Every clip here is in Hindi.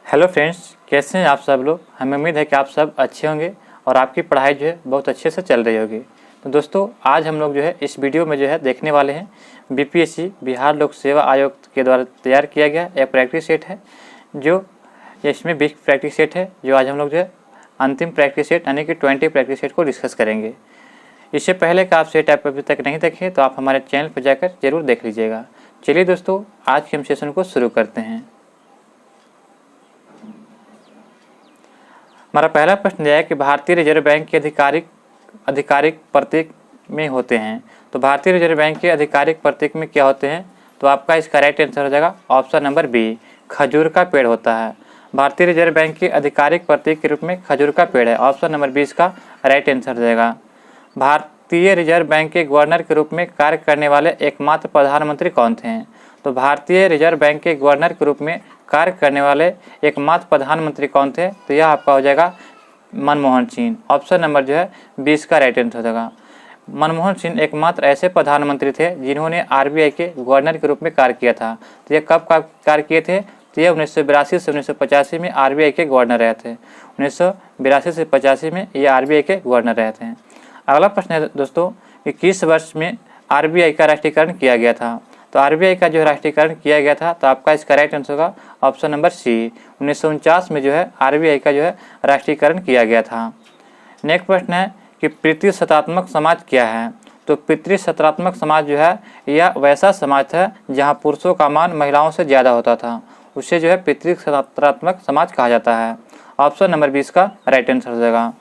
हेलो फ्रेंड्स, कैसे हैं आप सब लोग। हमें उम्मीद है कि आप सब अच्छे होंगे और आपकी पढ़ाई जो है बहुत अच्छे से चल रही होगी। तो दोस्तों, आज हम लोग जो है इस वीडियो में जो है देखने वाले हैं बीपीएससी बिहार लोक सेवा आयोग के द्वारा तैयार किया गया एक प्रैक्टिस सेट है, जो इसमें 20 प्रैक्टिस सेट है, जो आज हम लोग जो है अंतिम प्रैक्टिस सेट यानी कि 20 प्रैक्टिस सेट को डिस्कस करेंगे। इससे पहले का आप सेट आप अभी तक नहीं देखें तो आप हमारे चैनल पर जाकर जरूर देख लीजिएगा। चलिए दोस्तों, आज के हम सेशन को शुरू करते हैं। हमारा पहला प्रश्न यह है कि भारतीय रिजर्व बैंक के आधिकारिक प्रतीक में होते हैं। तो भारतीय रिजर्व बैंक के आधिकारिक प्रतीक में क्या होते हैं? तो आपका इसका राइट आंसर हो जाएगा ऑप्शन नंबर बी, खजूर का पेड़ होता है। भारतीय रिजर्व बैंक के आधिकारिक प्रतीक के रूप में खजूर का पेड़ है। ऑप्शन नंबर बी इसका राइट आंसर हो जाएगा। भारतीय रिजर्व बैंक के गवर्नर के रूप में कार्य करने वाले एकमात्र प्रधानमंत्री कौन थे? तो भारतीय रिजर्व बैंक के गवर्नर के रूप में कार्य करने वाले एकमात्र प्रधानमंत्री कौन थे? तो यह आपका हो जाएगा मनमोहन सिंह। ऑप्शन नंबर जो है 20 का राइट आंसर हो जाएगा। मनमोहन सिंह एकमात्र ऐसे प्रधानमंत्री थे जिन्होंने आरबीआई के गवर्नर के रूप में कार्य किया था। तो ये कब कार्य किए थे? तो ये 1982 से 1985 में आरबीआई के गवर्नर रहे थे। 1982 से 85 में ये आरबीआई के गवर्नर रहे थे। अगला प्रश्न है दोस्तों कि किस वर्ष में आरबीआई का राष्ट्रीयकरण किया गया था? तो आरबीआई का जो राष्ट्रीयकरण किया गया था, तो आपका इसका राइट आंसर होगा ऑप्शन नंबर सी, 1949 में जो है आरबीआई का जो है राष्ट्रीयकरण किया गया था। नेक्स्ट प्रश्न है कि पितृसत्तात्मक समाज क्या है? तो पितृसत्तात्मक समाज जो है यह वैसा समाज था जहां पुरुषों का मान महिलाओं से ज़्यादा होता था, उसे जो है पितृसत्तात्मक समाज कहा जाता है। ऑप्शन नंबर 20 का राइट आंसर हो जाएगा।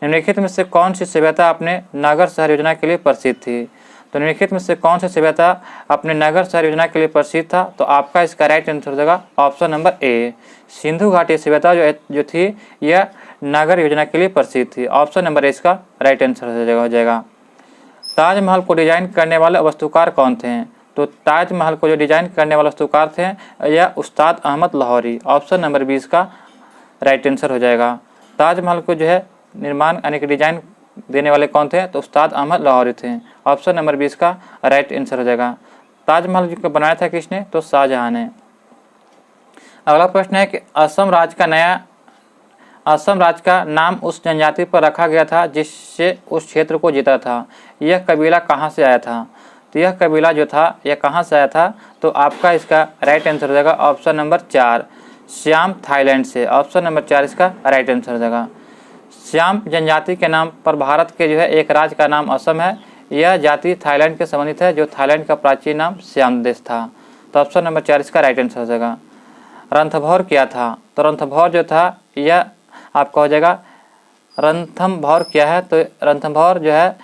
निम्नलिखित में से कौन सी सभ्यता अपने नगर शहर योजना के लिए प्रसिद्ध थी? तो निम्नलिखित में से कौन सी सभ्यता अपने नगर शहर योजना के लिए प्रसिद्ध था? तो आपका इसका राइट आंसर हो जाएगा ऑप्शन नंबर ए, सिंधु घाटी सभ्यता जो थी यह नगर योजना के लिए प्रसिद्ध थी। ऑप्शन नंबर ए इसका राइट आंसर हो जाएगा। ताजमहल को डिजाइन करने वाले वास्तुकार कौन थे? तो ताजमहल को जो डिजाइन करने वाले वास्तुकार थे यह उस्ताद अहमद लाहौरी। ऑप्शन नंबर 20 का राइट आंसर हो जाएगा। ताजमहल को जो है निर्माण यानी कि डिजाइन देने वाले कौन थे? तो उस्ताद अहमद लाहौरी थे। ऑप्शन नंबर 20 का राइट आंसर हो जाएगा। ताजमहल को बनाया था किसने? तो शाहजहां ने। अगला प्रश्न है कि असम राज्य का नाम उस जनजाति पर रखा गया था जिससे उस क्षेत्र को जीता था। यह कबीला कहाँ से आया था? तो यह कबीला जो था यह कहाँ से आया था? तो आपका इसका राइट आंसर हो जाएगा ऑप्शन नंबर 4, श्याम थाईलैंड से। ऑप्शन नंबर 4 इसका राइट आंसर हो जाएगा। श्याम जनजाति के नाम पर भारत के जो है एक राज्य का नाम असम है। यह जाति थाईलैंड के संबंधित है, जो थाईलैंड का प्राचीन नाम श्याम देश था। तो ऑप्शन नंबर 4 इसका राइट आंसर हो जाएगा। रणथंभौर क्या था? तो रणथंभौर जो था यह आपका हो जाएगा रणथंभौर क्या है? तो रणथंभौर जो है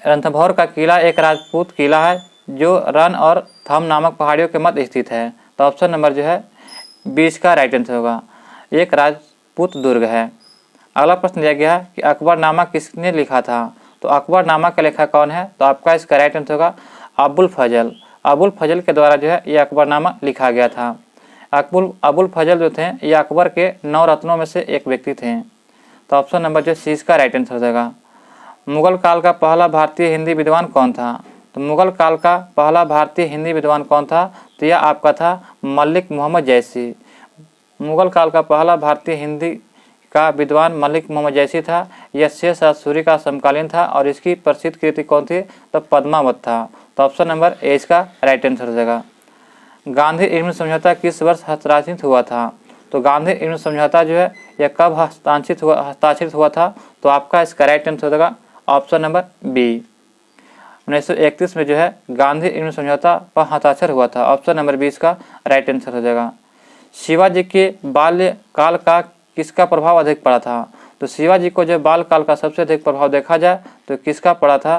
रणथंभौर का किला एक राजपूत किला है जो रण और थम नामक पहाड़ियों के मध्य स्थित है। तो ऑप्शन नंबर जो है 20 का राइट आंसर होगा। एक राजपूत दुर्ग है। अगला प्रश्न दिया गया है कि अकबरनामा किसने लिखा था? तो अकबरनामा का लेखक कौन है? तो आपका इसका राइट आंसर होगा अबुल फजल। अबुल फजल के द्वारा जो है यह अकबरनामा लिखा गया था। अबुल फजल जो थे ये अकबर के 9 रत्नों में से एक व्यक्ति थे। तो ऑप्शन नंबर जो 30 का राइट आंसर हो जाएगा। मुगल काल का पहला भारतीय हिंदी विद्वान कौन था? तो मुगल काल का पहला भारतीय हिंदी विद्वान कौन था? तो यह आपका था मलिक मोहम्मद जैसी। मुगल काल का पहला भारतीय हिंदी का विद्वान मलिक मोहम्मद जैसी था। यह शेष सूरी का समकालीन था और इसकी प्रसिद्ध कृति कौन थी? तो पद्मावत था। तो ऑप्शन नंबर ए इसका राइट आंसर हो जाएगा। गांधी इर्विन समझौता किस वर्ष हस्ताक्षरित हुआ था? तो गांधी इर्विन समझौता जो है यह कब हस्ताक्षरित हुआ था? तो आपका इसका राइट आंसर हो जाएगा ऑप्शन नंबर बी, 1931 में जो है गांधी इर्विन समझौता पर हस्ताक्षर हुआ था। ऑप्शन नंबर 20 का राइट आंसर हो जाएगा। शिवाजी के बाल्यकाल का किसका प्रभाव अधिक पड़ा था? तो शिवाजी को जो बाल काल का सबसे अधिक प्रभाव देखा जाए तो किसका पड़ा था?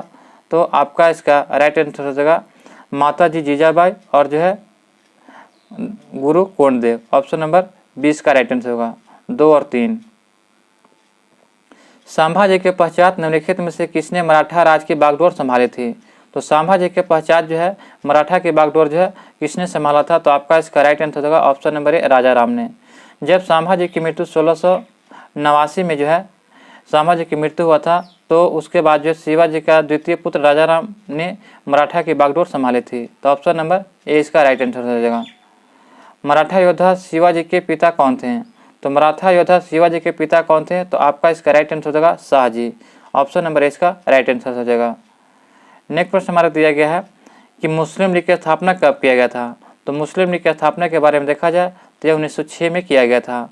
तो आपका इसका राइट आंसर हो जाएगा माता जी जीजाबाई और जो है गुरु कोंडदेव। ऑप्शन नंबर 20 का राइट आंसर होगा 2 और 3। संभाजी के पश्चात निम्नलिखित में से किसने मराठा राज की बागडोर संभाली थी? तो संभाजी के पश्चात जो है मराठा की बागडोर जो है किसने संभाला था? तो आपका इसका राइट आंसर होगा ऑप्शन नंबर ए, राजा राम ने। जब संभाजी की मृत्यु 1689 में जो है संभाजी की मृत्यु हुआ था, तो उसके बाद जो शिवाजी का द्वितीय पुत्र राजा राम ने मराठा की बागडोर संभाली थी। तो ऑप्शन नंबर ए इसका राइट आंसर हो जाएगा। मराठा योद्धा शिवाजी के पिता कौन थे? तो मराठा योद्धा शिवाजी के पिता कौन थे? तो आपका इसका राइट आंसर हो जाएगा शाहजी। ऑप्शन नंबर इसका राइट आंसर हो जाएगा। नेक्स्ट प्रश्न हमारा दिया गया है कि मुस्लिम लीग की स्थापना कब किया गया था? तो मुस्लिम लीग की स्थापना के बारे में देखा जाए तो यह 1906 में किया गया था।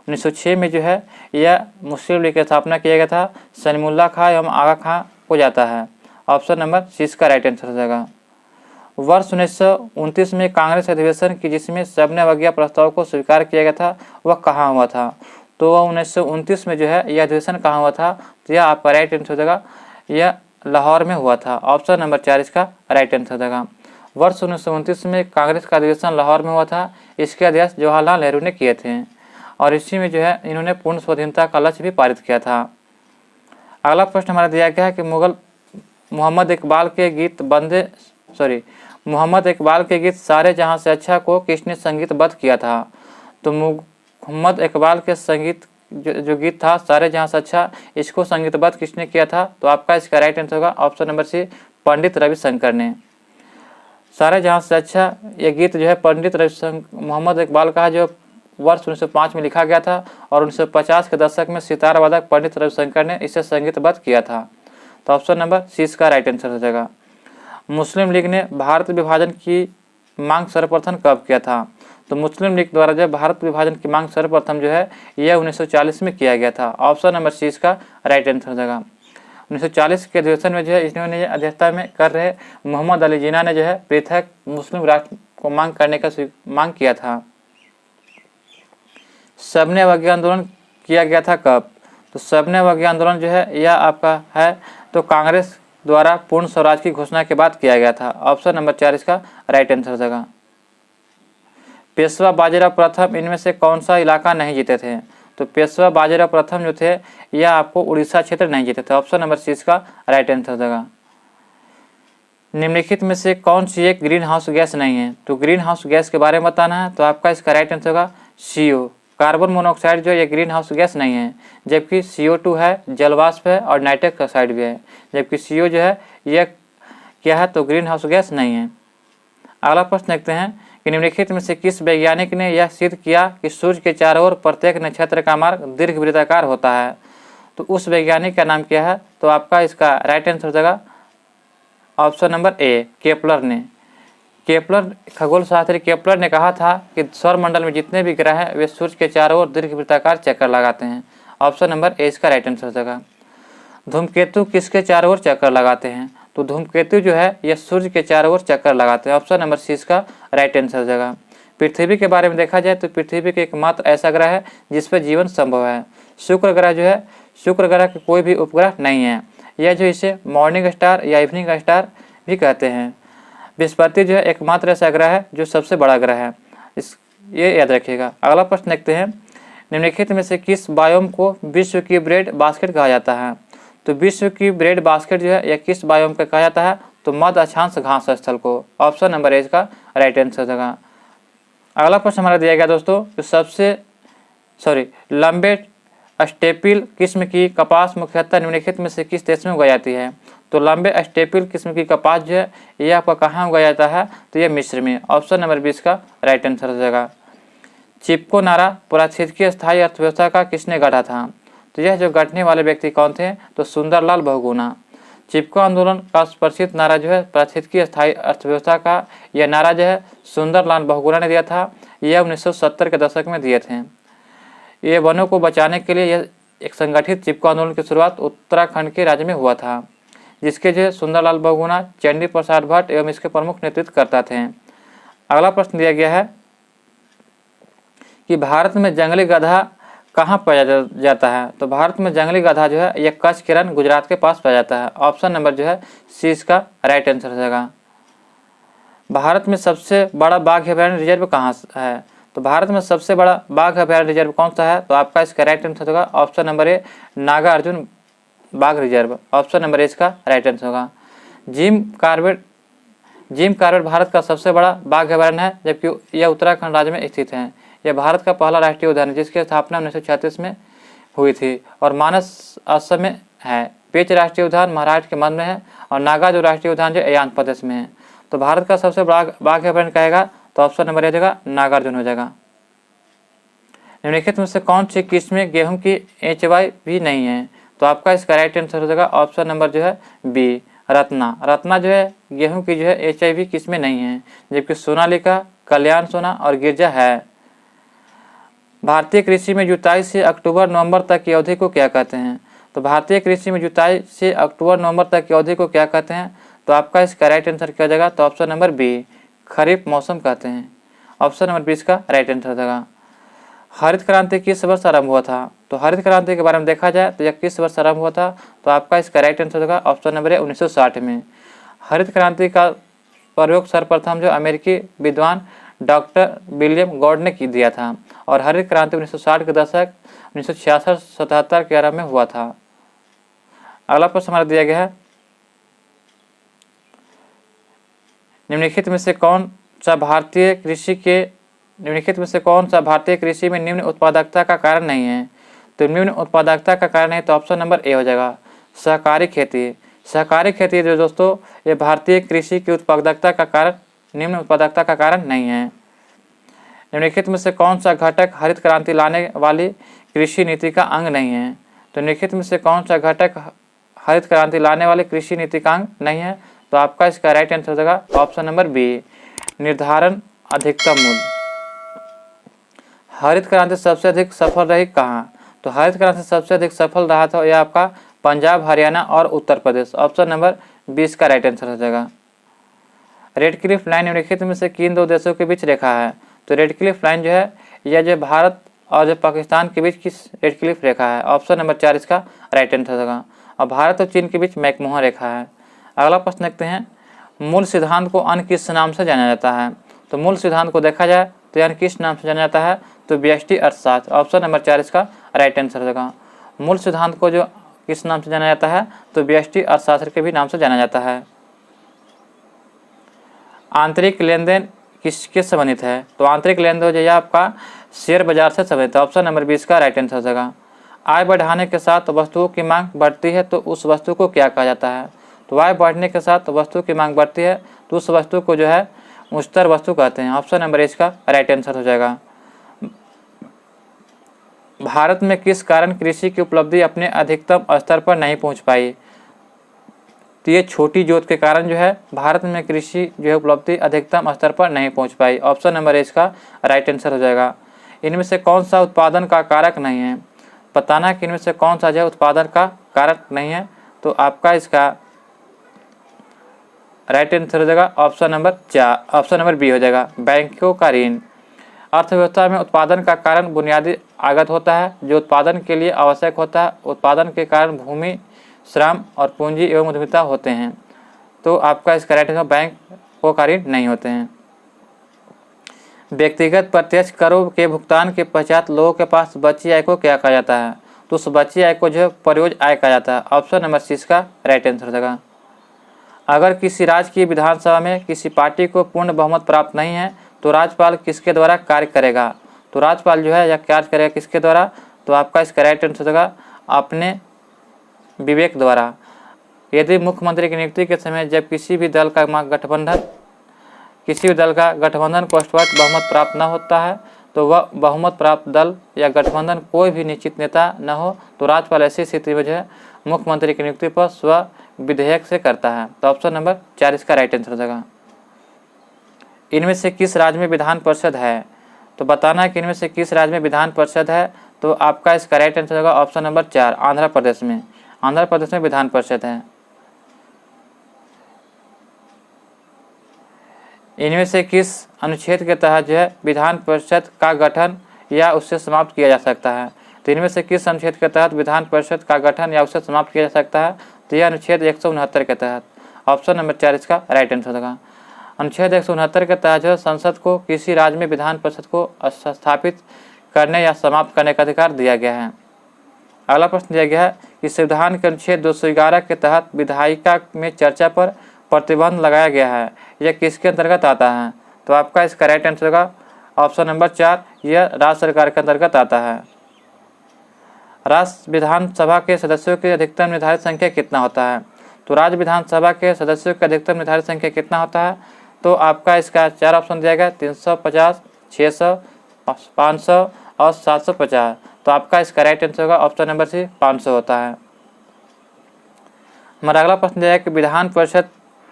1906 में जो है यह मुस्लिम लीग की स्थापना किया गया था। सलीमुल्लाह खां एवं आगा खां को जाता है। ऑप्शन नंबर सी इसका राइट आंसर हो जाएगा। वर्ष 1929 में कांग्रेस अधिवेशन की जिसमें सबने अवज्ञा प्रस्ताव को स्वीकार किया गया था वह कहाँ हुआ था? तो वह 1929 में जो है यह अधिवेशन कहाँ हुआ था? तो यह आपका राइट आंसर हो जाएगा, यह लाहौर में हुआ था। ऑप्शन नंबर 4 इसका राइट आंसर हो जाएगा। वर्ष 1929 में कांग्रेस का अधिवेशन लाहौर में हुआ था। इसके अध्यक्ष जवाहरलाल नेहरू ने किए थे और इसी में जो है इन्होंने पूर्ण स्वाधीनता का लक्ष्य भी पारित किया था। अगला प्रश्न हमारा दिया गया है कि मोहम्मद इकबाल के गीत सारे जहां से अच्छा को किसने संगीतबद्ध किया था? तो मोहम्मद इकबाल के संगीत जो गीत था सारे जहां से अच्छा, इसको संगीतबद्ध किसने किया था? तो आपका इसका राइट आंसर होगा option number C, Pandit Ravishankar ने। सारे जहां से अच्छा ये गीत जो है पंडित रविशंकर मोहम्मद इकबाल का है, जो वर्ष 1905 में लिखा गया था और 1950 के दशक में सितार वादक पंडित रविशंकर ने इसे संगीतबद्ध किया था। तो ऑप्शन नंबर सी इसका राइट आंसर हो जाएगा। मुस्लिम लीग ने भारत विभाजन की मांग सर्वप्रथम कब किया था? तो मुस्लिम लीग द्वारा जो भारत विभाजन की मांग सर्वप्रथम जो है यह 1940 में किया गया था। ऑप्शन नंबर सी इसका राइट आंसर हो जाएगा। 1940 के अधिवेशन में जो है इन्होंने अध्यक्षता में कर रहे मोहम्मद अली जिन्ना ने जो है पृथक मुस्लिम राष्ट्र को मांग करने का मांग किया था। सबने अवज्ञा आंदोलन किया गया था कब? तो सबने अवज्ञा आंदोलन जो है यह आपका है तो कांग्रेस द्वारा पूर्ण स्वराज की घोषणा के बाद किया गया था। ऑप्शन नंबर 4 इसका राइट आंसर हो जाएगा। पेशवा बाजीराव प्रथम इनमें से कौन सा इलाका नहीं जीते थे? तो पेशवा बाजीराव प्रथम जो थे यह आपको उड़ीसा क्षेत्र नहीं जीते थे। ऑप्शन नंबर सी इसका राइट आंसर हो जाएगा। निम्नलिखित में से कौन सी एक ग्रीन हाउस गैस नहीं है? तो ग्रीन हाउस गैस के बारे में बताना है, तो आपका इसका राइट आंसर होगा CO। कार्बन मोनोऑक्साइड जो ये ग्रीन हाउस गैस नहीं है, जबकि CO2 है, जलवाष्प है और नाइट्रस ऑक्साइड भी है, जबकि CO जो है यह क्या है? तो ग्रीन हाउस गैस नहीं है। अगला प्रश्न देखते हैं कि निम्नलिखित में से किस वैज्ञानिक ने यह सिद्ध किया कि सूर्य के चारों ओर प्रत्येक नक्षत्र का मार्ग दीर्घवृत्ताकार होता है? तो उस वैज्ञानिक का नाम क्या है? तो आपका इसका राइट आंसर हो जाएगा ऑप्शन नंबर ए, केपलर ने। खगोल शास्त्री केपलर ने कहा था कि सौरमंडल में जितने भी ग्रह हैं वे सूर्य के चारों ओर दीर्घवृत्ताकार चक्कर लगाते हैं। ऑप्शन नंबर ए इसका राइट आंसर हो जाएगा। धूमकेतु किसके चारों ओर चक्कर लगाते हैं? तो धूमकेतु जो है यह सूर्य के चारों ओर चक्कर लगाते हैं। ऑप्शन नंबर सी इसका राइट आंसर हो जाएगा। पृथ्वी के बारे में देखा जाए तो पृथ्वी के एकमात्र ऐसा ग्रह है जिस पर जीवन संभव है। शुक्र ग्रह जो है, शुक्र ग्रह के कोई भी उपग्रह नहीं है। यह जो इसे मॉर्निंग स्टार या इवनिंग स्टार भी कहते हैं। बृहस्पति जो है एकमात्र ऐसा ग्रह है जो सबसे बड़ा ग्रह है, ये याद रखिएगा। अगला प्रश्न देखते हैं, निम्नलिखित में से किस बायोम को विश्व की ब्रेड बास्केट कहा जाता है? तो विश्व की ब्रेड बास्केट जो है यह किस बायोम का कहा जाता है? तो मध्य अक्षांश घास स्थल को। ऑप्शन नंबर ए इसका राइट आंसर हो जाएगा। अगला प्रश्न हमारा दिया गया दोस्तों, लंबे स्टेपिल किस्म की कपास मुख्यतः निम्नलिखित में से किस देश में उगाई जाती है? तो लंबे स्टेपिल किस्म की कपास जो है यह आपका कहाँ उगाया जाता है? तो यह मिस्र में। ऑप्शन नंबर 20 का राइट आंसर हो जाएगा। चिपको नारा पारिस्थितिकी स्थायी अर्थव्यवस्था का किसने गढ़ा था? तो यह जो गढ़ने वाले व्यक्ति कौन थे? तो सुंदरलाल बहुगुणा। चिपको आंदोलन का प्रसिद्ध नारा जो है पारिस्थितिकी स्थायी अर्थव्यवस्था का, यह नारा जो है सुंदरलाल बहुगुणा ने दिया था। यह 1970 के दशक में दिए थे। ये वनों को बचाने के लिए यह एक संगठित चिपको आंदोलन की शुरुआत उत्तराखंड के राज्य में हुआ था, जिसके जो सुंदरलाल बहुगुणा, चंडी प्रसाद भट्ट एवं इसके प्रमुख नेतृत्व करता थे। अगला प्रश्न दिया गया है कि भारत में जंगली गधा कहाँ पाया जाता है? तो भारत में जंगली गधा जो है यह कच्छ के रण गुजरात के पास पाया जाता है। ऑप्शन नंबर जो है सी इसका राइट आंसर हो जाएगा। भारत में सबसे बड़ा बाघ अभयारण्य रिजर्व कहाँ है? तो भारत में सबसे बड़ा बाघ अभयारण्य रिजर्व कौन सा है? तो आपका इसका राइट आंसर होगा ऑप्शन नंबर ए, नागार्जुन बाघ रिजर्व। ऑप्शन नंबर ए इसका राइट आंसर होगा। जिम कॉर्बेट भारत का सबसे बड़ा बाघ अभयारण्य है, जबकि यह उत्तराखंड राज्य में स्थित है। यह भारत का पहला राष्ट्रीय उद्यान है जिसकी स्थापना 1936 में हुई थी और मानस असम में है। पेंच राष्ट्रीय उद्यान महाराष्ट्र के मध्य में है और नागा जो राष्ट्रीय उद्यान जो आंध्र प्रदेश में है। तो भारत का सबसे बड़ा बाघ अभयारण्य कहेगा तो ऑप्शन नंबर ए हो जाएगा नागार्जुन हो जाएगा। निम्नलिखित में से कौन सी किस्में गेहूं की HY भी नहीं है, तो आपका इसका राइट आंसर हो जाएगा ऑप्शन नंबर जो है बी रत्ना। रत्ना जो है गेहूं की जो है HIV किस्में नहीं है, जबकि सोनालिका, कल्याण सोना और गिरजा है। भारतीय कृषि में जुताई से अक्टूबर नवंबर तक की अवधि को क्या कहते हैं, तो भारतीय कृषि में जुताई से अक्टूबर नवंबर तक की अवधि को क्या कहते हैं, तो आपका इसका राइट आंसर क्या हो जाएगा, तो ऑप्शन नंबर बी खरीफ मौसम कहते हैं। ऑप्शन नंबर 20 का राइट आंसर हो जाएगा। हरित क्रांति किस वर्ष आरंभ हुआ था, तो हरित क्रांति के बारे में देखा जाए तो यह किस वर्ष आरंभ हुआ था, तो आपका इसका राइट आंसर होगा ऑप्शन नंबर है 1960 में। हरित क्रांति का प्रयोग सर्वप्रथम जो अमेरिकी विद्वान डॉक्टर विलियम गॉड ने दिया था और हरित क्रांति 1960 के दशक 1966-77 के आरंभ में हुआ था। अगला प्रश्न हमारा दिया गया है, निम्नलिखित में से कौन सा भारतीय कृषि में निम्न उत्पादकता का कारण नहीं है, तो निम्न उत्पादकता का कारण है तो ऑप्शन नंबर ए हो जाएगा सहकारी खेती। सहकारी खेती जो दोस्तों ये भारतीय कृषि की उत्पादकता का कारण, निम्न उत्पादकता का कारण नहीं है। निम्नलिखित में से कौन सा घटक हरित क्रांति लाने वाली कृषि नीति का अंग नहीं है, तो निम्नलिखित में से कौन सा घटक हरित क्रांति लाने वाली कृषि नीति का अंग नहीं है, तो आपका इसका राइट आंसर हो जाएगा ऑप्शन नंबर बी निर्धारण अधिकतम मूल्य। हरित क्रांति सबसे अधिक सफल रही कहाँ, तो हरित क्रांति सबसे अधिक सफल रहा था यह आपका पंजाब, हरियाणा और उत्तर प्रदेश। ऑप्शन नंबर 20 का राइट आंसर हो जाएगा। रेड क्लिफ लाइन निम्नलिखित में से किन दो देशों के बीच रेखा है, तो रेड क्लिफ लाइन जो है यह जो भारत और जो पाकिस्तान के बीच किस रेड क्लिफ रेखा है, ऑप्शन नंबर 4 इसका राइट आंसर हो जाएगा। और भारत और चीन के बीच मैकमोहन रेखा है। अगला प्रश्न देखते हैं, मूल सिद्धांत को अन्य किस नाम से जाना जाता है, तो मूल सिद्धांत को देखा जाए तो अन्य किस नाम से जाना जाता है, तो व्यष्टि अर्थशास्त्र। ऑप्शन नंबर 4 इसका राइट आंसर हो जाएगा। मूल सिद्धांत को जो किस नाम से जाना जाता है, तो व्यष्टि अर्थशास्त्र के भी नाम से जाना जाता है। आंतरिक लेन देन किसके संबंधित है, तो आंतरिक लेन देन जो है आपका शेयर बाजार से संबंधित है। ऑप्शन नंबर 20 का राइट आंसर हो जाएगा। आय बढ़ाने के साथ वस्तुओं की मांग बढ़ती है तो उस वस्तु को क्या कहा जाता है, तो आय बढ़ने के साथ वस्तु की मांग बढ़ती है तो उस वस्तु को जो है उच्चतर वस्तु कहते हैं। ऑप्शन नंबर इसका राइट आंसर हो जाएगा। भारत में किस कारण कृषि की उपलब्धि अपने अधिकतम स्तर पर नहीं पहुंच पाई, तो ये छोटी जोत के कारण जो है भारत में कृषि जो है उपलब्धि अधिकतम स्तर पर नहीं पहुंच पाई। ऑप्शन नंबर इसका राइट आंसर हो जाएगा। इनमें से कौन सा उत्पादन का कारक नहीं है, बताना कि इनमें से कौन सा जो है उत्पादन का कारक नहीं है, तो आपका इसका राइट आंसर हो जाएगा ऑप्शन नंबर बी हो जाएगा बैंकों का ऋण। अर्थव्यवस्था में उत्पादन का कारण बुनियादी आगत होता है जो उत्पादन के लिए आवश्यक होता है। उत्पादन के कारण भूमि, श्रम और पूंजी एवं उद्यमिता होते हैं, तो आपका इसका राइट आंसर बैंकों का ऋण नहीं होते हैं। व्यक्तिगत प्रत्यक्ष करों के भुगतान के पश्चात लोगों के पास बची आय को क्या कहा जाता है, तो उस बची आय को जो है प्रयोज्य आय कहा जाता है। ऑप्शन नंबर 6 का राइट आंसर हो जाएगा। अगर किसी राज्य की विधानसभा में किसी पार्टी को पूर्ण बहुमत प्राप्त नहीं है तो राज्यपाल किसके द्वारा कार्य करेगा, तो राज्यपाल जो है यह कार्य करेगा किसके द्वारा, तो आपका इसका राइट आंसर होगा अपने विवेक द्वारा। यदि मुख्यमंत्री की नियुक्ति के समय जब किसी भी दल का गठबंधन को स्पष्ट बहुमत प्राप्त न होता है तो वह बहुमत प्राप्त दल या गठबंधन कोई भी निश्चित नेता न हो तो राज्यपाल ऐसी स्थिति में जो है मुख्यमंत्री की नियुक्ति पर स्व विधेयक से करता है। तो ऑप्शन नंबर 4 इसका राइट आंसर हो जाएगा। इनमें से किस राज्य में विधान परिषद है, तो बताना है कि इनमें से किस राज्य में विधान परिषद है, तो आपका इसका राइट आंसर होगा ऑप्शन नंबर 4 आंध्र प्रदेश में। आंध्र प्रदेश में विधान परिषद है। इनमें से किस अनुच्छेद के तहत जो है विधान परिषद का गठन या उससे समाप्त किया जा सकता है, तो इनमें से किस अनुच्छेद के तहत विधान परिषद का गठन या उससे समाप्त किया जा सकता है, तो यह अनुच्छेद 169 के तहत। ऑप्शन नंबर 4 इसका राइट आंसर होगा। अनुच्छेद 169 के तहत जो संसद को किसी राज्य में विधान परिषद को स्थापित करने या समाप्त करने का अधिकार दिया गया है। अगला प्रश्न दिया गया है कि संविधान के अनुच्छेद 211 के तहत विधायिका में चर्चा पर प्रतिबंध लगाया गया है, यह किसके अंतर्गत आता है, तो आपका इसका राइट आंसर होगा ऑप्शन नंबर 4 यह राज्य सरकार के अंतर्गत आता है। राज्य विधानसभा के सदस्यों की अधिकतम निर्धारित संख्या कितना होता है, तो राज्य विधानसभा के सदस्यों की अधिकतम निर्धारित संख्या कितना होता है, तो आपका इसका 4 ऑप्शन दिया गया 350, 600, 500 और 750। तो आपका इसका राइट आंसर होगा ऑप्शन नंबर सी 500 होता है। हमारा अगला प्रश्न दिया है कि विधान परिषद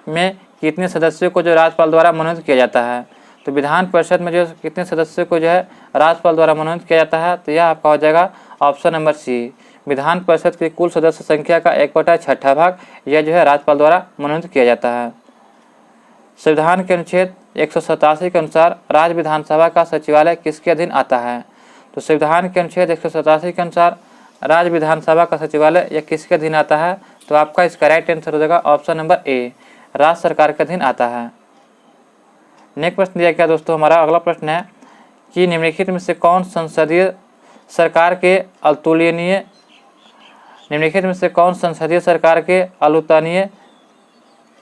में कितने सदस्यों को जो राज्यपाल द्वारा मनोनीत किया जाता है। तो विधान परिषद में जो कितने सदस्यों को जो है राज्यपाल द्वारा मनोनीत किया जाता है, तो यह आपका हो जाएगा option number C. Vidhan Parishad की कुल सदस्य संख्या का 1/6 भाग यह जो है राज्यपाल द्वारा मनोनीत किया जाता है। संविधान के अनुच्छेद 187 के अनुसार राज्य विधानसभा का सचिवालय किसके अधीन आता है। तो संविधान के अनुच्छेद 187 के अनुसार राज्य विधानसभा का सचिवालय यह किसके अधीन आता है। तो आपका इसका राइट आंसर हो जाएगा ऑप्शन नंबर ए, राज्य सरकार के अधीन आता है। नेक्स्ट प्रश्न दिया गया दोस्तों, हमारा अगला प्रश्न है कि निम्नलिखित में से कौन संसदीय सरकार के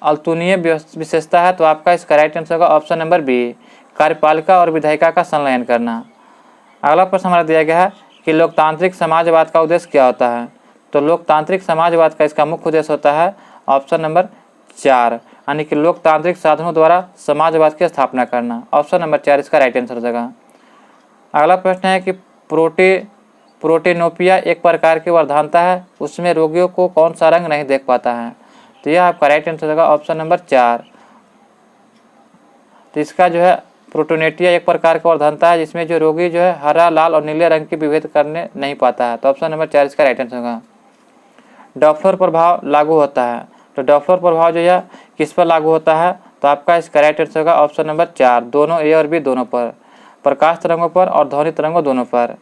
अतुलनीय विशेषता है। तो आपका इसका राइट आंसर होगा ऑप्शन नंबर बी, कार्यपालिका और विधायिका का संलयन करना। अगला प्रश्न हमारा दिया गया है कि लोकतांत्रिक समाजवाद का उद्देश्य क्या होता है। तो लोकतांत्रिक समाजवाद का इसका मुख्य उद्देश्य होता है ऑप्शन नंबर 4, यानी कि लोकतांत्रिक साधनों द्वारा समाजवाद की स्थापना करना। ऑप्शन नंबर 4 इसका राइट आंसर हो जाएगा। अगला प्रश्न है कि प्रोटेनोपिया एक प्रकार की वर्धानता है, उसमें रोगियों को कौन सा रंग नहीं देख पाता है। तो यह आपका राइट आंसर होगा ऑप्शन नंबर 4। तो इसका जो है प्रोटोनेटिया एक प्रकार का वर्धानता है जिसमें जो रोगी जो है हरा, लाल और नीले रंग की विभेद करने नहीं पाता है। तो ऑप्शन नंबर 4 इसका राइट आंसर होगा। डॉप्लर प्रभाव लागू होता है। तो डॉप्लर प्रभाव जो है किस पर लागू होता है। तो आपका इसका राइट आंसर होगा ऑप्शन नंबर 4, दोनों ए और बी दोनों पर, प्रकाश तरंगों पर और ध्वनि तरंगों दोनों पर।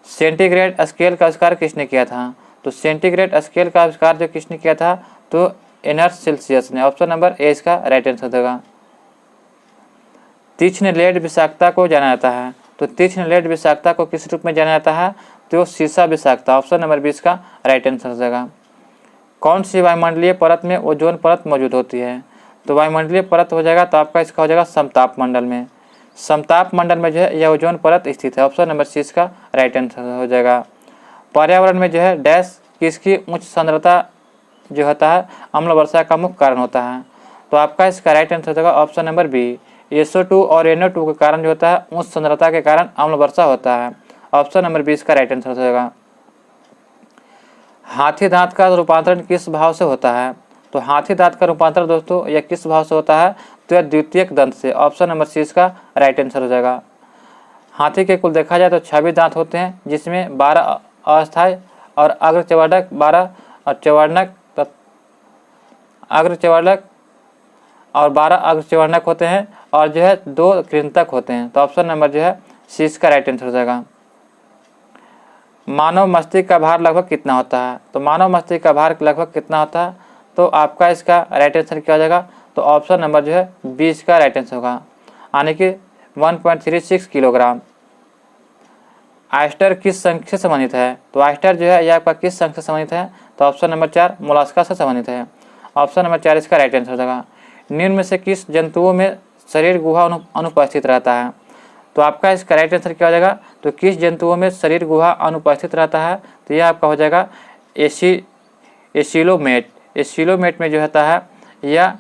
सेंटीग्रेड स्केल का आविष्कार किसने किया था। तो सेंटीग्रेड स्केल का आविष्कार जो किसने किया था, तो एर्नस्ट सेल्सियस ने। ऑप्शन नंबर ए इसका राइट आंसर होगा। तीक्ष्ण लेड विषाक्तता को जाना जाता है। तो तीक्ष्ण लेड विषाक्तता को किस रूप में जाना जाता है। तो सीसा विषाक्तता। ऑप्शन नंबर 20 का राइट आंसर हो जाएगा। कौन सी वायुमंडलीय परत में ओजोन परत मौजूद होती है। तो वायुमंडलीय परत हो जाएगा, तो आपका इसका हो जाएगा समताप मंडल में। समताप मंडल में जो है यह ओजोन परत स्थित है। ऑप्शन नंबर 6 का राइट आंसर हो जाएगा। पर्यावरण में जो है डैश किसकी उच्च सांद्रता जो होता है अम्ल वर्षा का मुख्य कारण होता है। तो आपका इसका राइट आंसर हो जाएगा ऑप्शन नंबर बी, SO2 और NO2 के कारण जो होता है उच्च सांद्रता के कारण अम्ल वर्षा होता है। ऑप्शन नंबर 20 का राइट आंसर हो जाएगा। हाथी दांत का रूपांतरण किस भाव से होता है। तो हाथी दांत का रूपांतरण दोस्तों यह किस भाव से होता है। तो यह द्वितीयक दंत से। ऑप्शन नंबर 6 का राइट आंसर हो जाएगा। हाथी के कुल देखा जाए तो 26 दांत होते हैं, जिसमें 12 अस्थायी और अग्रचवर्णक 12 और चवर्णक अग्रचवर्णक और 12 अग्रचवर्णक होते हैं और जो है 2 कृंतक होते हैं। तो ऑप्शन नंबर जो है 6 का राइट आंसर हो जाएगा। मानव मस्तिष्क का भार लगभग कितना होता है। तो मानव मस्तिष्क का भार लगभग कितना होता है। तो आपका इसका राइट आंसर क्या हो जाएगा। तो ऑप्शन नंबर जो है 20 का राइट आंसर होगा, यानी कि 1.36 किलोग्राम। ऑयस्टर किस संघ से संबंधित है। तो ऑयस्टर जो है यह आपका किस संघ से संबंधित है। तो ऑप्शन नंबर 4 मोलास्का से संबंधित है। ऑप्शन नंबर 4 इसका राइट आंसर हो जाएगा। निम्न में से किस जंतुओं में शरीर गुहा अनुपस्थित रहता है। तो आपका इसका राइट आंसर क्या हो जाएगा। तो किस जंतुओं में शरीर गुहा अनुपस्थित रहता है। तो यह आपका हो जाएगा एसिलोमेट। एसिलोमेट में जो होता है यह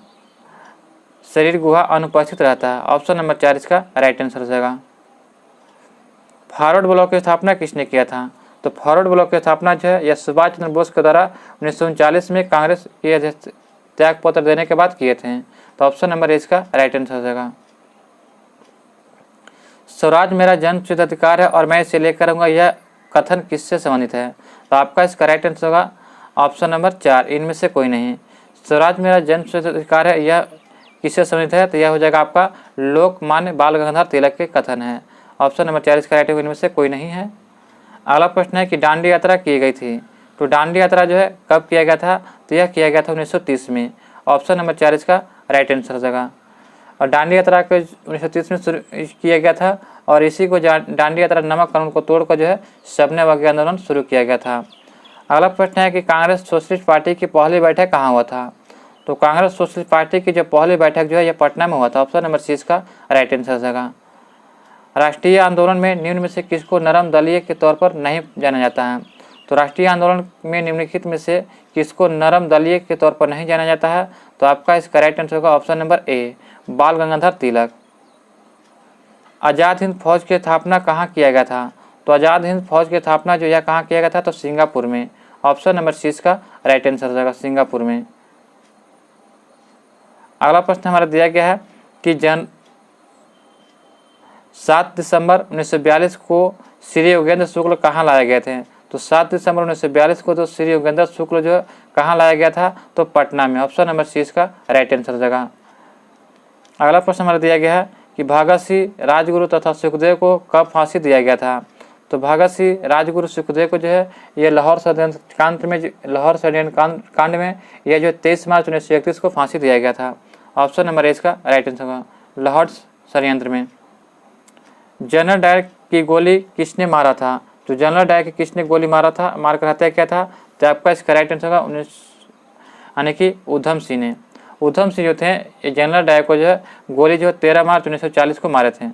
शरीर गुहा अनुपस्थित रहता है। ऑप्शन नंबर 4 इसका राइट आंसर हो जाएगा। फॉरवर्ड ब्लॉक की स्थापना किसने किया था। तो फॉरवर्ड ब्लॉक की स्थापना जो है यह सुभाष चंद्र बोस के द्वारा 1939 में कांग्रेस के त्याग पत्र देने के बाद किए थे। तो ऑप्शन नंबर इसका राइट आंसर हो जाएगा। स्वराज मेरा जन्मसिद्ध अधिकार है और मैं इसे लेकर रहूंगा, यह कथन किससे संबंधित है। तो आपका इसका राइट आंसर होगा ऑप्शन नंबर 4, इनमें से कोई नहीं। स्वराज मेरा जन्मसिद्ध अधिकार है यह किससे संबंधित है। तो यह हो जाएगा आपका लोकमान्य बाल गंगाधर तिलक के कथन है। ऑप्शन नंबर 4 इसका राइट, इनमें से कोई नहीं है। अगला प्रश्न है कि दांडी यात्रा की गई थी। तो दांडी यात्रा जो है कब किया गया था। तो यह किया गया था 1930 में। ऑप्शन नंबर 4 इसका राइट आंसर हो जाएगा। और दांडी यात्रा को 1930 में शुरू किया गया था और इसी को दांडी यात्रा नमक कानून को तोड़कर जो है सबने वही आंदोलन शुरू किया गया था। अगला प्रश्न है कि कांग्रेस सोशलिस्ट पार्टी की पहली बैठक कहाँ हुआ था। तो कांग्रेस सोशलिस्ट पार्टी की जो पहली बैठक जो है यह पटना में हुआ था। ऑप्शन नंबर 6 का राइट आंसर हो जाएगा। राष्ट्रीय आंदोलन में निम्न में से किसको नरम दलीय के तौर पर नहीं जाना जाता है। तो राष्ट्रीय आंदोलन में निम्नलिखित में से किसको नरम दलीय के तौर पर नहीं जाना जाता है। तो आपका इसका राइट आंसर होगा ऑप्शन नंबर ए, बाल गंगाधर तिलक। आज़ाद हिंद फौज की स्थापना कहाँ किया गया था? तो आज़ाद हिंद फौज की स्थापना जो है कहाँ किया गया था? तो सिंगापुर में। ऑप्शन नंबर सी इसका राइट आंसर हो जाएगा, सिंगापुर में। अगला प्रश्न हमारा दिया गया है कि 7 दिसंबर 1942 को श्री योगेंद्र शुक्ल कहाँ लाए गए थे? तो 7 दिसंबर 1942 को तो श्री योगेंद्र शुक्ल जो कहाँ लाया गया था? तो पटना में। ऑप्शन नंबर सी इसका राइट आंसर हो जाएगा। अगला प्रश्न हमारा दिया गया है कि भगत सिंह, राजगुरु तथा सुखदेव को कब फांसी दिया गया था? तो भगत सिंह, राजगुरु, सुखदेव को जो है ये लाहौर षड्यंत्र कांड में यह जो 23 मार्च 1931 को फांसी दिया गया था। ऑप्शन नंबर ए इसका राइट आंसर होगा, लाहौर षड्यंत्र में। जनरल डायर की गोली किसने मारा था? तो जनरल डायर की किसने गोली मारा था, मारकर हत्या किया था? तो आपका इसका राइट आंसर होगा यानी कि उधम सिंह ने। उधम सिंह जो थे ये जनरल डायर को जो है गोली जो 13 मार्च 1940 को मारे थे,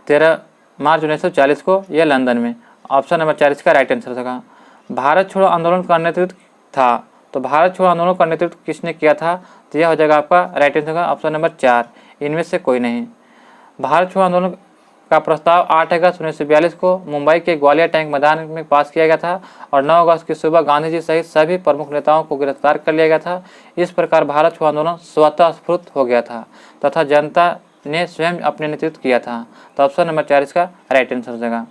13 मार्च 1940 को, यह लंदन में। ऑप्शन नंबर 4 इसका राइट आंसर होगा। भारत छोड़ो आंदोलन का नेतृत्व था, तो भारत छोड़ो आंदोलन का नेतृत्व किसने किया था? तो यह हो जाएगा आपका राइट आंसर होगा ऑप्शन नंबर 4, इनमें से कोई नहीं। भारत छोड़ो आंदोलन का प्रस्ताव 8 अगस्त 1942 को मुंबई के ग्वालियर टैंक मैदान में पास किया गया था और 9 अगस्त की सुबह गांधी जी सहित सभी प्रमुख नेताओं को गिरफ्तार कर लिया गया था। इस प्रकार भारत छोड़ो आंदोलन स्वतः स्फूर्त हो गया था तथा जनता ने स्वयं अपने नेतृत्व किया था। तो ऑप्शन नंबर 4 इसका राइट आंसर हो जाएगा।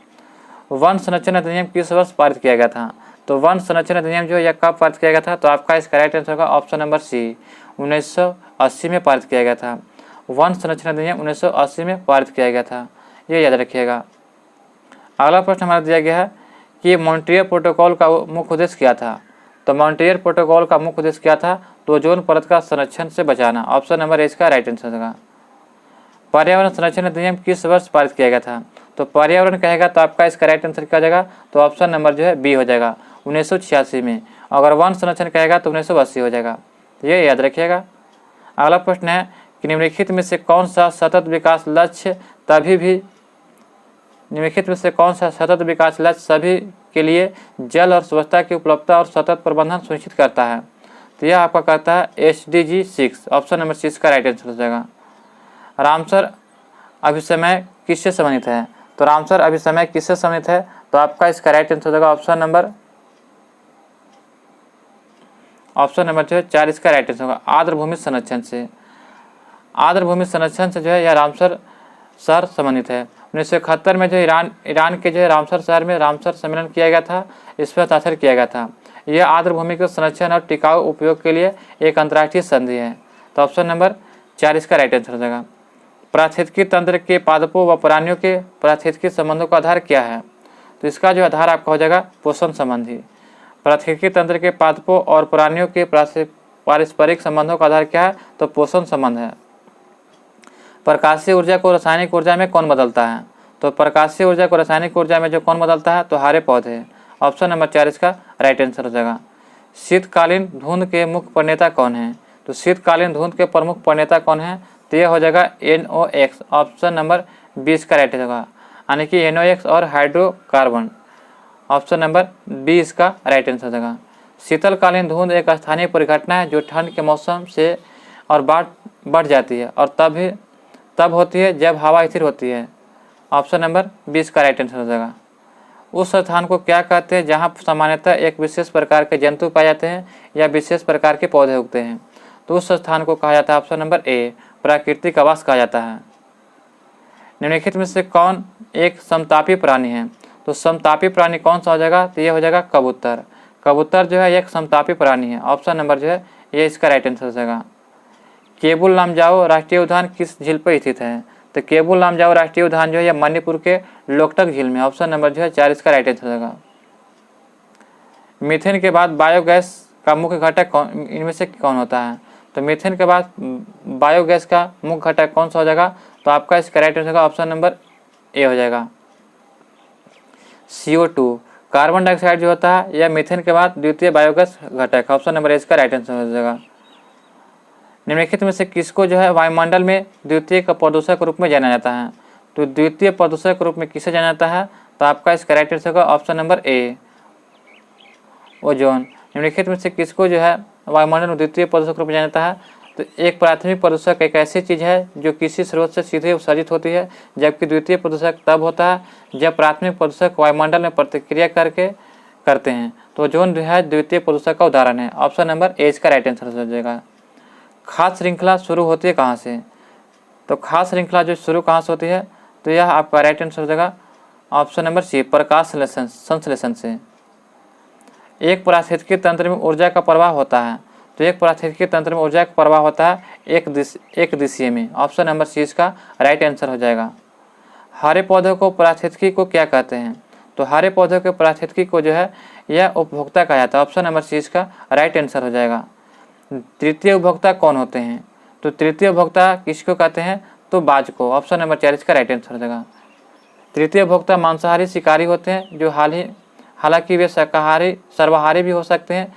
वन संरक्षण अधिनियम किस वर्ष पारित किया गया था? तो वन संरक्षण अधिनियम जो यह कब पारित किया गया था? तो आपका इसका राइट आंसर होगा ऑप्शन नंबर सी, 1980 में पारित किया गया था। वन संरक्षण अधिनियम 1980 में पारित किया गया था, ये याद रखिएगा। अगला प्रश्न हमारा दिया गया है कि मॉन्ट्रियल प्रोटोकॉल का मुख्य उद्देश्य क्या था? तो मॉन्ट्रियल प्रोटोकॉल का मुख्य उद्देश्य क्या था? तो ओजोन परत का संरक्षण से बचाना। ऑप्शन नंबर ए इसका राइट आंसर होगा। पर्यावरण संरक्षण अधिनियम किस वर्ष पारित किया गया था? तो पर्यावरण कहेगा तो आपका इसका राइट आंसर क्या हो जाएगा? तो ऑप्शन नंबर जो है बी हो जाएगा, 1986 में। अगर वन संरक्षण कहेगा तो 1980 हो जाएगा, ये याद रखिएगा। अगला प्रश्न है कि निम्नलिखित में से कौन सा सतत विकास लक्ष्य सभी के लिए जल और स्वच्छता की उपलब्धता और सतत प्रबंधन सुनिश्चित करता है? तो यह आपका कहता है SDG 6। ऑप्शन नंबर 6 का राइट आंसर हो जाएगा। रामसर अभिसमय किससे संबंधित है? तो रामसर अभिसमय किससे संबंधित है? तो आपका इसका राइट आंसर हो जाएगा ऑप्शन नंबर 4 इसका राइट आंसर होगा, आर्द्रभूमि संरक्षण से। आर्द्रभूमि संरक्षण से जो है यह रामसर शहर संबंधित है। 1971 में जो ईरान के जो है रामसर शहर में रामसर सम्मेलन किया गया था, इस पर हस्ताक्षर किया गया था। यह आर्द्रभूमि के संरक्षण और टिकाऊ उपयोग के लिए एक अंतर्राष्ट्रीय संधि है। तो ऑप्शन नंबर 4 इसका राइट आंसर हो जाएगा। पारिस्थितिकी तंत्र के पादपों व प्राणियों के पारिस्थितिकी संबंधों का आधार क्या है? तो इसका जो आधार आपका हो जाएगा पोषण संबंधी। पारिस्थितिकी तंत्र के पादपों और प्राणियों के पारस्परिक संबंधों का आधार क्या है? तो पोषण संबंध है। प्रकाशीय ऊर्जा को रासायनिक ऊर्जा में कौन बदलता है? तो प्रकाशीय ऊर्जा को रासायनिक ऊर्जा में जो कौन बदलता है? तो हरे पौधे। ऑप्शन नंबर 4 इसका राइट आंसर हो जाएगा। शीतकालीन धुंध के मुख्य प्रणेता कौन है? तो शीतकालीन धुंध के प्रमुख प्रणेता कौन है? तो यह हो जाएगा NOx। ऑप्शन नंबर 20 का राइट होगा, यानी कि NOx और हाइड्रोकार्बन। ऑप्शन नंबर बी इसका राइट आंसर हो जाएगा। शीतलकालीन धुंध एक स्थानीय परिघटना है जो ठंड के मौसम से और बढ़ जाती है और तब होती है जब हवा स्थिर होती है। ऑप्शन नंबर 20 का राइट आंसर हो जाएगा। उस स्थान को क्या कहते हैं जहां सामान्यतः एक विशेष प्रकार के जंतु पाए जाते हैं या विशेष प्रकार के पौधे उगते हैं? तो उस स्थान को कहा जाता है ऑप्शन नंबर ए, प्राकृतिक आवास कहा जाता है। निम्नलिखित में से कौन एक समतापी प्राणी है? तो समतापी प्राणी कौन सा हो जाएगा? तो ये हो जाएगा कबूतर। कबूतर जो है एक समतापी प्राणी है। ऑप्शन नंबर जो है ये इसका राइट आंसर हो जाएगा। केबुल लामजाओ राष्ट्रीय उद्यान किस झील पर स्थित है? तो केबुल लामजाओ राष्ट्रीय उद्यान जो है मणिपुर के लोकटक झील में। ऑप्शन नंबर जो है 4 इसका राइट आंसर होगा। मीथेन के बाद बायोगैस का मुख्य घटक इनमें से कौन होता है? तो मीथेन के बाद बायोगैस का मुख्य घटक कौन सा हो जाएगा? तो आपका इसका राइट आंसर होगा ऑप्शन नंबर ए हो जाएगा, CO2। कार्बन डाइऑक्साइड जो होता है यह मीथेन के बाद द्वितीय बायोगैस घटक। ऑप्शन नंबर ए इसका राइट आंसर हो जाएगा। निम्नलिखित में से किसको जो है वायुमंडल में द्वितीय प्रदूषक के रूप में जाना जाता है? तो द्वितीय प्रदूषक के रूप में किसे जाना जाता है? तो आपका इसका राइट आंसर होगा ऑप्शन नंबर ए, ओजोन। निम्नलिखित में से किसको जो है वायुमंडल में द्वितीय प्रदूषक के रूप में जाना जाता है? तो एक प्राथमिक प्रदूषक एक ऐसी चीज़ है जो किसी स्रोत से सीधे उत्सर्जित होती है, जबकि द्वितीय प्रदूषक तब होता है जब प्राथमिक प्रदूषक वायुमंडल में प्रतिक्रिया करते हैं। तो ओजोन जो है द्वितीय प्रदूषक का उदाहरण है। ऑप्शन नंबर ए इसका राइट आंसर हो जाएगा। खाद्य श्रृंखला शुरू होती है कहाँ से? तो खाद्य श्रृंखला जो शुरू कहाँ से होती है, तो यह आपका राइट आंसर हो जाएगा ऑप्शन नंबर सी, प्रकाश संश्लेषण से। एक पारिस्थितिकी तंत्र में ऊर्जा का प्रवाह होता है, तो एक पारिस्थितिकी तंत्र में ऊर्जा का प्रवाह होता है एक दिशीय में। ऑप्शन नंबर सी इसका राइट आंसर हो जाएगा। हरे पौधों को पारिस्थितिकी को क्या कहते हैं? तो हरे पौधों के पारिस्थितिकी को जो है यह उपभोक्ता कहा जाता है। ऑप्शन नंबर सी इसका राइट आंसर हो जाएगा। तृतीय उपभोक्ता कौन होते हैं? तो तृतीय उपभोक्ता किसको कहते हैं? तो बाज को। ऑप्शन नंबर 4 इसका राइट आंसर हो जाएगा। तृतीय उपभोक्ता मांसाहारी शिकारी होते हैं, जो हालांकि वे सर्वाहारी भी हो सकते हैं।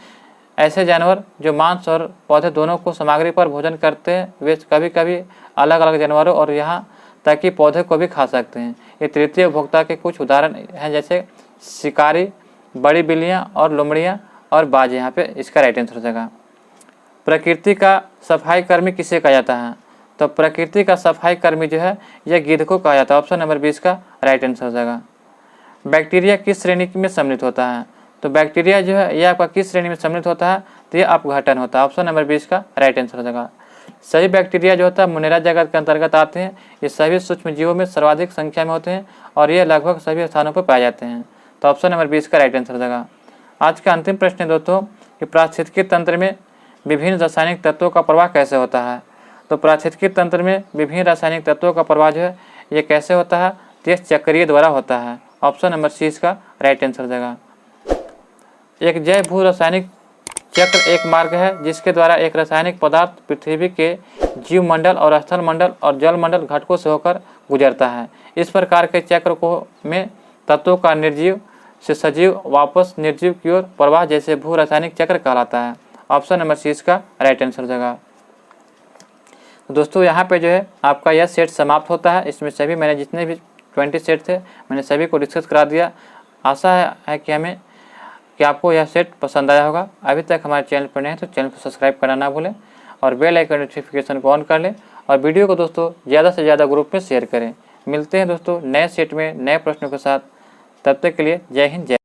ऐसे जानवर जो मांस और पौधे दोनों को सामग्री पर भोजन करते हैं, वे कभी कभी अलग अलग जानवरों और यहाँ तक कि पौधे को भी खा सकते हैं। ये तृतीय उपभोक्ता के कुछ उदाहरण हैं, जैसे शिकारी, बड़ी बिल्लियाँ और लोमड़ियाँ और बाज। यहाँ पे इसका राइट आंसर हो जाएगा। प्रकृति का सफाई कर्मी किसे कहा जाता है? तो प्रकृति का सफाई कर्मी जो है यह गिद्ध को कहा जाता है। ऑप्शन नंबर 20 का राइट आंसर हो जाएगा। बैक्टीरिया किस श्रेणी में सम्मिलित होता है? तो बैक्टीरिया जो है यह आपका किस श्रेणी में सम्मिलित होता है? तो यह अपघटन होता है। ऑप्शन नंबर 20 का राइट आंसर हो जाएगा। सभी बैक्टीरिया जो होता है मुनेरा जगत के अंतर्गत आते हैं। ये सभी सूक्ष्म जीवों में सर्वाधिक संख्या में होते हैं और ये लगभग सभी स्थानों पर पाए जाते हैं। तो ऑप्शन नंबर 20 का राइट आंसर हो जाएगा। आज का अंतिम प्रश्न है दोस्तों कि पारिस्थितिकी तंत्र में विभिन्न रासायनिक तत्वों का प्रवाह कैसे होता है? तो पारिस्थितिकी तंत्र में विभिन्न रासायनिक तत्वों का प्रवाह जो है ये कैसे होता है? तो यह चक्रीय द्वारा होता है। ऑप्शन नंबर सी इसका राइट आंसर हो जाएगा। एक जैव भू रासायनिक चक्र एक मार्ग है जिसके द्वारा एक रासायनिक पदार्थ पृथ्वी के जीव मंडल और स्थल मंडल और जल मंडल घटकों से होकर गुजरता है। इस प्रकार के चक्र को में तत्वों का निर्जीव से सजीव वापस निर्जीव की ओर प्रवाह जैसे भू रासायनिक चक्र कहलाता है। ऑप्शन नंबर सी इसका राइट आंसर हो जाएगा। दोस्तों यहाँ पे जो है आपका यह सेट समाप्त होता है। इसमें सभी मैंने जितने भी 20 सेट थे मैंने सभी को डिस्कस करा दिया। आशा है कि आपको यह सेट पसंद आया होगा। अभी तक हमारे चैनल पर नए हैं तो चैनल को सब्सक्राइब करना ना भूलें और बेल आइकन नोटिफिकेशन को ऑन कर लें और वीडियो को दोस्तों ज़्यादा से ज़्यादा ग्रुप में शेयर करें। मिलते हैं दोस्तों नए सेट में नए प्रश्नों के साथ। तब तक के लिए जय हिंद।